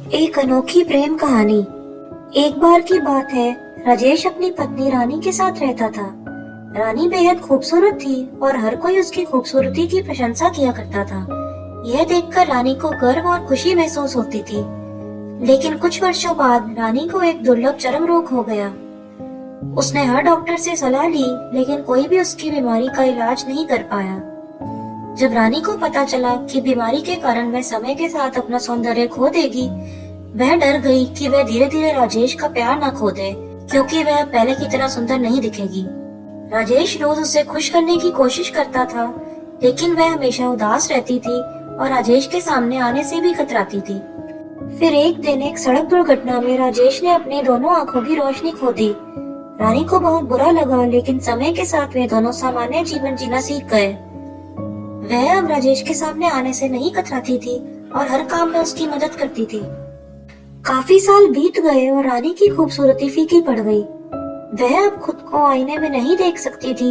एक अनोखी प्रेम कहानी। एक बार की बात है, राजेश अपनी पत्नी रानी के साथ रहता था। रानी बेहद खूबसूरत थी और हर कोई उसकी खूबसूरती की प्रशंसा किया करता था। यह देखकर रानी को गर्व और खुशी महसूस होती थी। लेकिन कुछ वर्षों बाद रानी को एक दुर्लभ चर्म रोग हो गया। उसने हर डॉक्टर से सलाह ली, लेकिन कोई भी उसकी बीमारी का इलाज नहीं कर पाया। जब रानी को पता चला कि बीमारी के कारण वह समय के साथ अपना सौंदर्य खो देगी, वह डर गई कि वह धीरे धीरे राजेश का प्यार न खो दे, क्योंकि वह पहले की तरह सुंदर नहीं दिखेगी। राजेश रोज उसे खुश करने की कोशिश करता था, लेकिन वह हमेशा उदास रहती थी और राजेश के सामने आने से भी कतराती थी। फिर एक दिन एक सड़क दुर्घटना में राजेश ने अपनी दोनों आंखों की रोशनी खो दी। रानी को बहुत बुरा लगा, लेकिन समय के साथ वे दोनों सामान्य जीवन जीना सीख गए। वह अब राजेश के सामने आने से नहीं कतराती थी और हर काम में उसकी मदद करती थी। काफी साल बीत गए और रानी की खूबसूरती फीकी पड़ गई। वह अब खुद को आईने में नहीं देख सकती थी,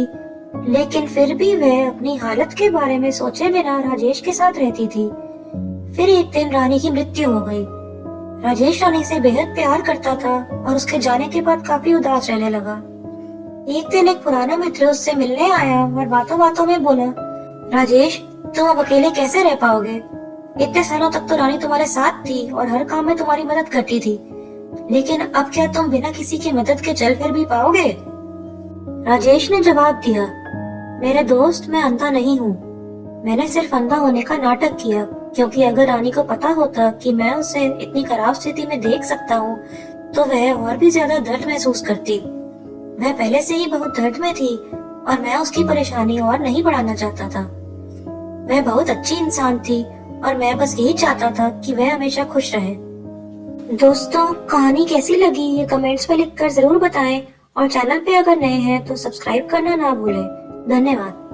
लेकिन फिर भी वह अपनी हालत के बारे में सोचे बिना राजेश के साथ रहती थी। फिर एक दिन रानी की मृत्यु हो गई। राजेश रानी से बेहद प्यार करता था और उसके जाने के बाद काफी उदास रहने लगा। एक दिन एक पुराना मित्र उससे मिलने आया और बातों बातों में बोला, राजेश, तुम अब अकेले कैसे रह पाओगे? इतने सालों तक तो रानी तुम्हारे साथ थी और हर काम में तुम्हारी मदद करती थी, लेकिन अब क्या तुम बिना किसी की मदद के चल फिर भी पाओगे? राजेश ने जवाब दिया, मेरे दोस्त, मैं अंधा नहीं हूँ। मैंने सिर्फ अंधा होने का नाटक किया, क्योंकि अगर रानी को पता होता कि मैं उसे इतनी खराब स्थिति में देख सकता हूँ, तो वह और भी ज्यादा दर्द महसूस करती। वह पहले से ही बहुत दर्द में थी और मैं उसकी परेशानी और नहीं बढ़ाना चाहता था। वह बहुत अच्छी इंसान थी और मैं बस यही चाहता था कि वह हमेशा खुश रहे। दोस्तों, कहानी कैसी लगी ये कमेंट्स में लिखकर जरूर बताएं और चैनल पे अगर नए हैं तो सब्सक्राइब करना ना भूलें। धन्यवाद।